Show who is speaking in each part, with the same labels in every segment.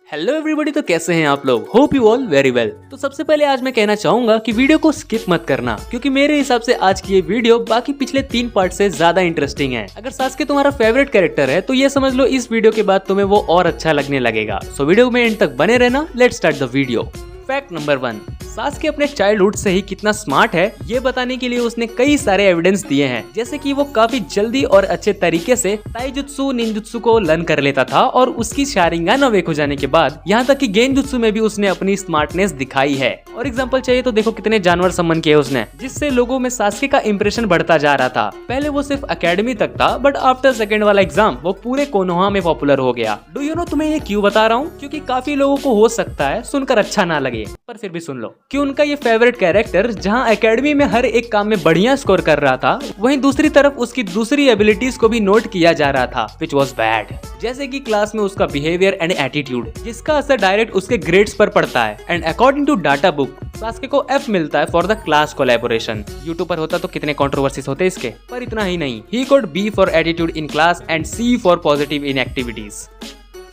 Speaker 1: Hello everybody, तो कैसे हैं आप लोग। Hope you all very well. तो सबसे पहले आज मैं कहना चाहूंगा कि वीडियो को स्किप मत करना, क्योंकि मेरे हिसाब से आज की ये वीडियो बाकी पिछले 3 पार्ट से ज्यादा इंटरेस्टिंग है। अगर सास्के तुम्हारा फेवरेट कैरेक्टर है तो ये समझ लो इस वीडियो के बाद तुम्हें वो और अच्छा लगने लगेगा। सो वीडियो में एंड तक बने रहना। Let's start the video. Fact number 1, Sasuke अपने चाइल्डहुड से ही कितना स्मार्ट है ये बताने के लिए उसने कई सारे एविडेंस दिए हैं, जैसे कि वो काफी जल्दी और अच्छे तरीके से ताइजुत्सु निंजुत्सु को लर्न कर लेता था और उसकी शारिंगान अवेक हो जाने के बाद यहाँ तक कि गेंजुत्सु में भी उसने अपनी स्मार्टनेस दिखाई है। और एग्जांपल चाहिए तो देखो कितने जानवर सम्मन किए उसने, जिससे लोगों में सास्के का इंप्रेशन बढ़ता जा रहा था। पहले वो सिर्फ एकेडमी तक था, बट आफ्टर सेकंड वाला एग्जाम वो पूरे कोनोहा में पॉपुलर हो गया। डू यू नो तुम्हें ये क्यों बता रहा हूँ? क्योंकि काफी लोगों को हो सकता है सुनकर अच्छा ना लगे, पर फिर भी सुन लो कि उनका ये फेवरेट कैरेक्टर जहां एकेडमी में हर एक काम में बढ़िया स्कोर कर रहा था, वहीं दूसरी तरफ उसकी दूसरी एबिलिटीज को भी नोट किया जा रहा था, विच वॉज बैड। जैसे कि क्लास में उसका बिहेवियर एंड एटीट्यूड, जिसका असर डायरेक्ट उसके ग्रेड्स पर पड़ता है। And according to data book Sasuke को F मिलता है for the class collaboration. YouTube पर होता तो कितने कंट्रोवर्सीज होते इसके, पर इतना ही नहीं, he got B for attitude in class and C for positive in activities.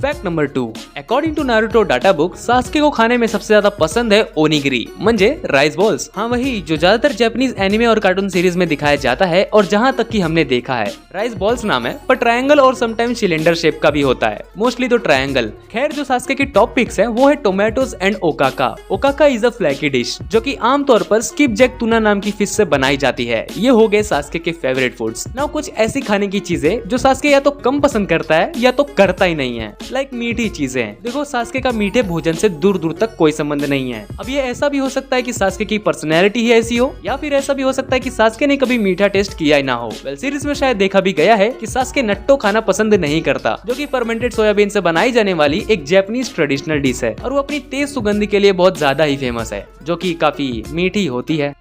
Speaker 1: Fact number 2, according to Naruto data book Sasuke को खाने में सबसे ज्यादा पसंद है ओनिगिरी, म्हणजे राइस बॉल्स। हाँ वही जो ज्यादातर जापानीज एनिमे और कार्टून सीरीज में दिखाया जाता है और जहाँ तक कि हमने देखा है राइस बॉल्स नाम है, पर ट्रायंगल और समटाइम्स सिलेंडर शेप का भी होता है, मोस्टली तो ट्रायंगल। खैर जो सास्के की टॉप पिक्स है वो है tomatoes and okaka. Okaka is a flaky dish जो कि आमतौर पर स्किप जैक टूना नाम की फिश से बनाई जाती है। ये हो गए सास्के के फेवरेट फूड्स। नाउ कुछ ऐसी खाने की चीजें जो सास्के या तो कम पसंद करता है या तो करता ही नहीं है, लाइक मीठी चीजें। देखो सास्के का मीठे भोजन से दूर दूर तक कोई संबंध नहीं है। अब ये ऐसा भी हो सकता है कि सास्के की पर्सनैलिटी ही ऐसी हो, या फिर ऐसा भी हो सकता है कि सास्के ने कभी मीठा टेस्ट किया ही ना हो। वेल सीरीज में शायद देखा भी गया है कि सास्के नट्टो खाना पसंद नहीं करता, जो कि फर्मेंटेड सोयाबीन से बनाई जाने वाली एक जापानीज ट्रेडिशनल डिश है और वो अपनी तेज सुगंध के लिए बहुत ज्यादा ही फेमस है, जो कि काफी मीठी होती है।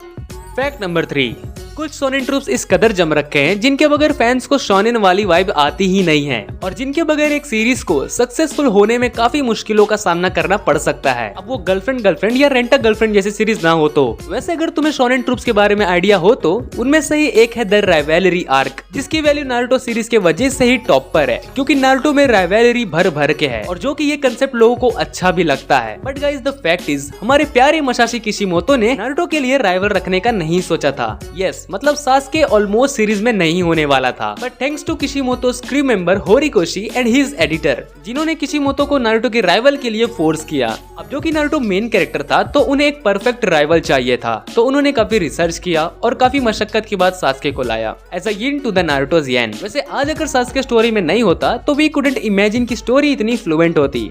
Speaker 1: फैक्ट नंबर 3, कुछ शोनेन ट्रूप्स इस कदर जम रखे हैं जिनके बगैर फैंस को शोनेन वाली वाइब आती ही नहीं है, और जिनके बगैर एक सीरीज को सक्सेसफुल होने में काफी मुश्किलों का सामना करना पड़ सकता है। अब वो गर्लफ्रेंड या रेंट अ गर्लफ्रेंड जैसी सीरीज ना हो तो। वैसे अगर तुम्हें शोनेन ट्रूप्स के बारे में आइडिया हो तो उनमें से ही एक है द राइवलरी आर्क, जिसकी वैल्यू नारुतो सीरीज के वजह से ही टॉप पर है, क्योंकि नारुतो में राइवलरी भर भर के है और जो कि ये कंसेप्ट लोगों को अच्छा भी लगता है। But guys the fact is हमारे प्यारे मसाशी किशिमोतो ने नारुतो के लिए राइवल रखने का नहीं सोचा था। यस मतलब सास्के ऑलमोस्ट सीरीज में नहीं होने वाला था, but thanks to Kishimoto's crew member Horikoshi and his editor, जिन्होंने किशिमोतो को नारुतो के राइवल के लिए फोर्स किया। अब जो कि नारुतो मेन कैरेक्टर था तो उन्हें एक परफेक्ट राइवल चाहिए था, तो उन्होंने काफी रिसर्च किया और काफी मशक्कत के बाद सास्के को लाया as a yin to the Naruto's yang. वैसे आज अगर सास्के स्टोरी में नहीं होता तो वी कुडंट इमेजिन की स्टोरी इतनी फ्लुएंट होती।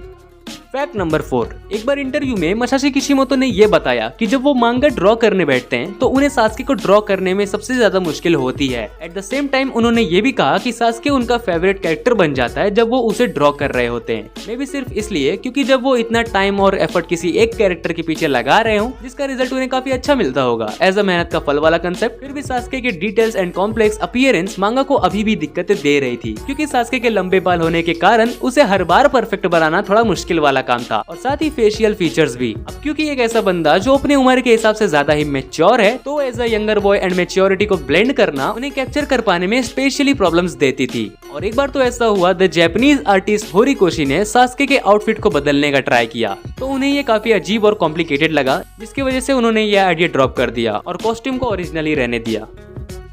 Speaker 1: फैक्ट नंबर 4, एक बार इंटरव्यू में मसाशी किशिमोतो ने ये बताया कि जब वो मांगा ड्रॉ करने बैठते हैं तो उन्हें सास्के को ड्रॉ करने में सबसे ज्यादा मुश्किल होती है। एट द सेम टाइम उन्होंने ये भी कहा कि सास्के उनका फेवरेट कैरेक्टर बन जाता है जब वो उसे ड्रॉ कर रहे होते हैं। मे भी सिर्फ इसलिए क्योंकि जब वो इतना टाइम और एफर्ट किसी एक कैरेक्टर के पीछे लगा रहे हो जिसका रिजल्ट उन्हें काफी अच्छा मिलता होगा, एज अ मेहनत का फल वाला कंसेप्ट। फिर भी सास्के के डिटेल्स एंड कॉम्प्लेक्स अपीयरेंस मांगा को अभी भी दिक्कतें दे रही थी, क्योंकि सास्के के लंबे बाल होने के कारण उसे हर बार परफेक्ट बनाना थोड़ा मुश्किल वाला काम था, और साथ ही फेशियल फीचर्स भी। अब क्योंकि एक ऐसा बंदा जो अपनी उम्र के हिसाब से ज्यादा ही मैच्योर है, तो as a younger boy and maturity को ब्लेंड करना उन्हें कैप्चर कर पाने में स्पेशली प्रॉब्लम्स देती थी। और एक बार तो ऐसा हुआ द जापानीज आर्टिस्ट होरिकोशी ने सास्के के आउटफिट को बदलने का ट्राई किया, तो उन्हें ये काफी अजीब और कॉम्प्लिकेटेड लगा, जिसकी वजह से उन्होंने ये आइडिया ड्रॉप कर दिया और कॉस्ट्यूम को ओरिजिनली रहने दिया।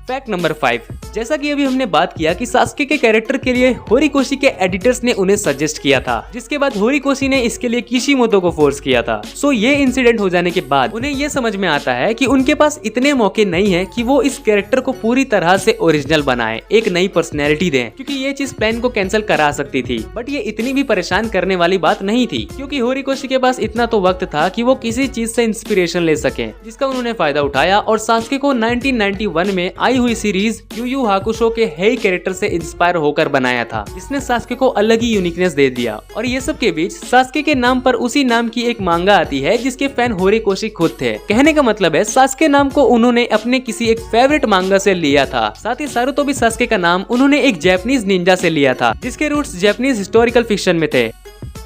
Speaker 1: फैक्ट नंबर 5, जैसा कि अभी हमने बात किया कि सास्के के कैरेक्टर के लिए होरिकोशी के एडिटर्स ने उन्हें सजेस्ट किया था, जिसके बाद होरिकोशी ने इसके लिए किशिमोतो को फोर्स किया था। सो ये इंसिडेंट हो जाने के बाद उन्हें ये समझ में आता है कि उनके पास इतने मौके नहीं है कि वो इस कैरेक्टर को पूरी तरह से ओरिजिनल बनाए, एक नई पर्सनैलिटी दें, क्योंकि ये चीज प्लान को कैंसिल करा सकती थी। बट ये इतनी भी परेशान करने वाली बात नहीं थी, क्योंकि होरिकोशी के पास इतना तो वक्त था कि वो किसी चीज से इंस्पिरेशन ले सके, जिसका उन्होंने फायदा उठाया और सास्के को 1991 में आई हुई सीरीज yu yu hakusho के हेई कैरेक्टर से इंस्पायर होकर बनाया था, जिसने सास्के को अलग ही यूनिकनेस दे दिया। और ये सब के बीच सास्के के नाम पर उसी नाम की एक मांगा आती है जिसके फैन होरिकोशी खुद थे। कहने का मतलब है सास्के नाम को उन्होंने अपने किसी एक फेवरेट मांगा से लिया था। साथ ही सारुतो भी सास्के का नाम उन्होंने एक जापानीज निंजा से लिया था, जिसके रूट्स जापानीज हिस्टोरिकल फिक्शन में थे।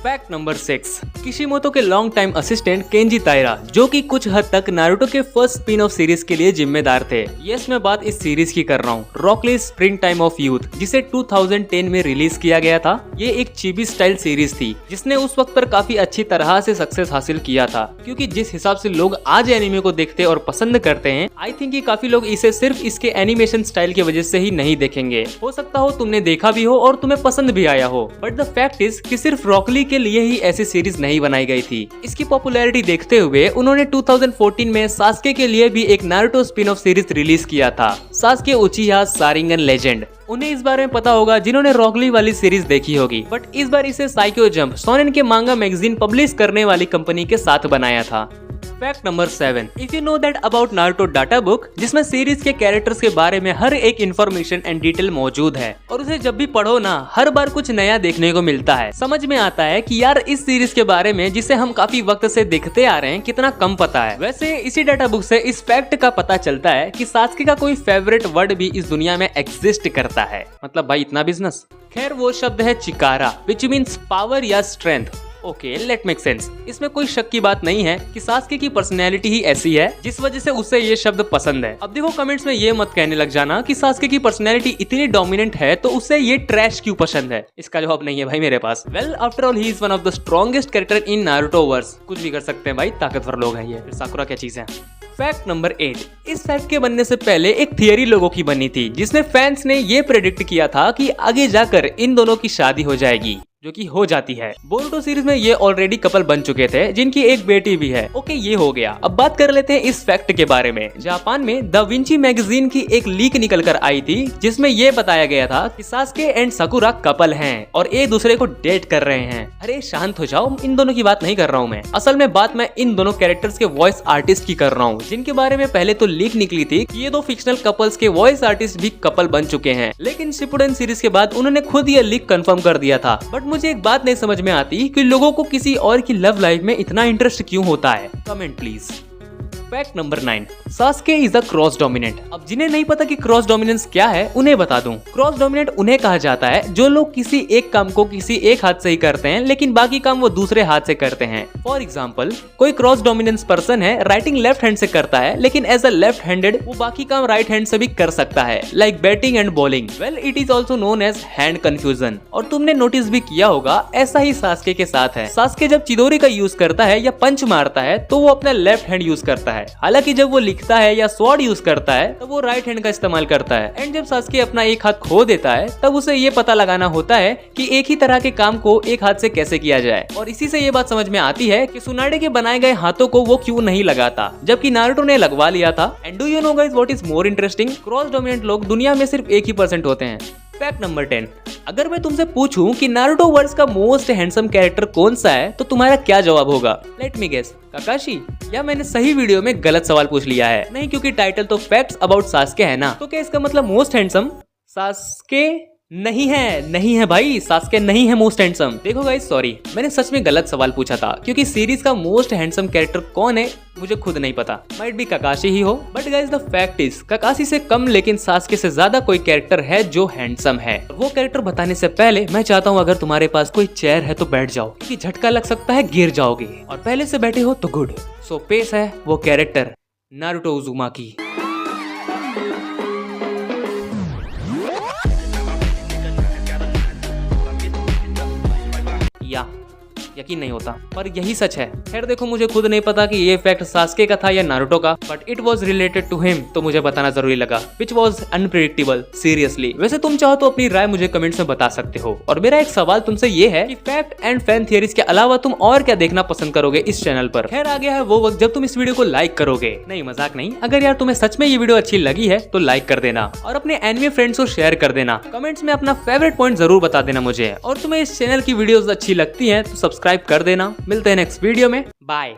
Speaker 1: फैक्ट नंबर 6, किशिमोतो के लॉन्ग टाइम असिस्टेंट केंजी ताइरा, जो कि कुछ हद तक नारुतो के फर्स्ट स्पिन ऑफ सीरीज के लिए जिम्मेदार थे। यस, मैं बात इस सीरीज की कर रहा हूँ, Rock Lee spring time of youth, जिसे 2010 में रिलीज किया गया था। ये एक चिबी स्टाइल सीरीज थी जिसने उस वक्त पर काफी अच्छी तरह से सक्सेस हासिल किया था, क्योंकि जिस हिसाब से लोग आज एनिमे को देखते और पसंद करते हैं, आई थिंक कि काफी लोग इसे सिर्फ इसके एनिमेशन स्टाइल की वजह से ही नहीं देखेंगे। हो सकता हो तुमने देखा भी हो और तुम्हें पसंद भी आया हो, बट द फैक्ट इज कि सिर्फ रॉक ली के लिए ही ऐसी सीरीज नहीं बनाई गई थी। इसकी पॉपुलैरिटी देखते हुए उन्होंने 2014 में सास्के के लिए भी एक Naruto spin off series release किया था, सास्के उचिहा शारिंगन लेजेंड। उन्हें इस बारे में पता होगा जिन्होंने रॉक ली वाली सीरीज देखी होगी, बट इस बार इसे साइको जंप शोनेन के मांगा मैगजीन पब्लिश करने वाली कंपनी के साथ बनाया था। Fact number 7, if you know that about Naruto data book, जिसमें सीरीज के कैरेक्टर्स के बारे में हर एक इन्फॉर्मेशन एंड डिटेल मौजूद है, और उसे जब भी पढ़ो ना, हर बार कुछ नया देखने को मिलता है। समझ में आता है कि यार इस सीरीज के बारे में, जिसे हम काफी वक्त से देखते आ रहे हैं, कितना कम पता है। वैसे इसी डाटा बुक से इस फैक्ट का पता चलता है कि सास्के का कोई फेवरेट वर्ड भी इस दुनिया में एग्जिस्ट करता है। मतलब भाई इतना बिजनेस। खैर वो शब्द है चिकारा, विच मीन्स पावर या strength. Okay, let make sense. इसमें कोई शक की बात नहीं है कि सास्के की पर्सनैलिटी ही ऐसी है जिस वजह से उसे ये शब्द पसंद है। अब देखो कमेंट्स में ये मत कहने लग जाना कि सास्के की पर्सनैलिटी इतनी डोमिनेंट है तो उसे ये ट्रैश क्यों पसंद है। इसका जवाब नहीं है भाई मेरे पास। Well, after all he is one of the strongest character in Naruto verse. कुछ भी कर सकते हैं भाई, ताकतवर लोग हैं ये। साकुरा क्या चीज है। फैक्ट नंबर 8, इस फैक्ट के बनने से पहले एक थियरी लोगों की बनी थी, जिसमें फैंस ने ये प्रेडिक्ट किया था कि आगे जाकर इन दोनों की शादी हो जाएगी, जो कि हो जाती है। बोरुतो सीरीज में ये ऑलरेडी कपल बन चुके थे, जिनकी एक बेटी भी है। ओके, ये हो गया। अब बात कर लेते हैं इस फैक्ट के बारे में। जापान में द विंची मैगजीन की एक लीक निकल कर आई थी, जिसमें ये बताया गया था कि सास्के एंड साकुरा कपल हैं और एक दूसरे को डेट कर रहे हैं। अरे शांत हो जाओ, इन दोनों की बात नहीं कर रहा हूँ मैं। असल में बात मैं इन दोनों कैरेक्टर्स के वॉइस आर्टिस्ट की कर रहा हूँ, जिनके बारे में पहले तो लीक निकली थी कि ये दो फिक्शनल कपल्स के वॉइस आर्टिस्ट भी कपल बन चुके हैं, लेकिन शिपुडेन सीरीज के बाद उन्होंने खुद ये लीक कंफर्म कर दिया था। बट मुझे एक बात नहीं समझ में आती कि लोगों को किसी और की लव लाइफ में इतना इंटरेस्ट क्यों होता है। Comment please. Fact number 9, Sasuke is a cross dominant. अब जिन्हें नहीं पता कि क्रॉस डोमिनेंस क्या है, उन्हें बता दूं। क्रॉस डोमिनेंट उन्हें कहा जाता है जो लोग किसी एक काम को किसी एक हाथ से ही करते हैं, लेकिन बाकी काम वो दूसरे हाथ से करते हैं। फॉर एग्जाम्पल, कोई क्रॉस डोमिनेंस पर्सन है, राइटिंग लेफ्ट हैंड से करता है, लेकिन एज अ लेफ्ट हैंडेड वो बाकी काम राइट हैंड से भी कर सकता है, like batting and bowling. Well, it is also known as hand confusion. और तुमने नोटिस भी किया होगा, ऐसा ही सास्के के साथ है। सास्के जब चिदोरी का यूज करता है या पंच मारता है तो वो अपना लेफ्ट हैंड यूज करता है, हालांकि जब वो लिखता है या स्वॉर्ड यूज करता है तब वो राइट हैंड का इस्तेमाल करता है। एंड जब सास्के अपना एक हाथ खो देता है तब उसे ये पता लगाना होता है कि एक ही तरह के काम को एक हाथ से कैसे किया जाए। और इसी से ये बात समझ में आती है कि सुनाडे के बनाए गए हाथों को वो क्यों नहीं लगाता, जबकि नारुतो ने लगवा लिया था। And do you know guys what is more interesting? Cross dominant लोग दुनिया में सिर्फ 1% होते हैं। फैक्ट नंबर 10, अगर मैं तुमसे पूछूं कि नारुतो वर्स का मोस्ट हैंडसम कैरेक्टर कौन सा है तो तुम्हारा क्या जवाब होगा? Let me guess, Kakashi? या मैंने सही वीडियो में गलत सवाल पूछ लिया है? नहीं, क्योंकि टाइटल तो फैक्ट्स अबाउट सास्के है ना, तो क्या इसका मतलब मोस्ट हैंडसम सास्के नहीं है भाई, सास्के नहीं है मोस्ट हैंडसम। देखो गाइस, सॉरी, मैंने सच में गलत सवाल पूछा था, क्योंकि सीरीज का मोस्ट हैंडसम कैरेक्टर कौन है मुझे खुद नहीं पता। माइट बी काकाशी ही हो, but guys the fact is काकाशी से कम लेकिन सास्के से ज्यादा कोई कैरेक्टर है जो हैंडसम है। वो कैरेक्टर बताने से पहले मैं चाहता हूँ अगर तुम्हारे पास कोई चेयर है तो बैठ जाओ, क्योंकि झटका लग सकता है, गिर जाओगे। और पहले से बैठे हो तो गुड। सो पेश है वो कैरेक्टर नारुतो उज़ुमाकी। यकीन नहीं होता, पर यही सच है। खैर देखो, मुझे खुद नहीं पता कि ये फैक्ट सास्के का था या नारुतो का, but it was related to him, तो मुझे बताना जरूरी लगा, विच वाज अनप्रेडिक्टेबल सीरियसली। वैसे तुम चाहो तो अपनी राय मुझे कमेंट्स में बता सकते हो। और मेरा एक सवाल तुमसे ये है कि फैक्ट एंड फैन थियरीज के अलावा तुम और क्या देखना पसंद करोगे इस चैनल पर? खैर आ गया है वो वक्त जब तुम इस वीडियो को लाइक करोगे। नहीं, मजाक नहीं। अगर यार तुम्हें सच में ये वीडियो अच्छी लगी है तो लाइक कर देना और अपने एनिमे फ्रेंड्स को शेयर कर देना। कमेंट्स में अपना फेवरेट पॉइंट जरूर बता देना मुझे। और तुम्हें इस चैनल की वीडियोस अच्छी लगती हैं तो सब्सक्राइब कर देना। मिलते हैं नेक्स्ट वीडियो में, बाय।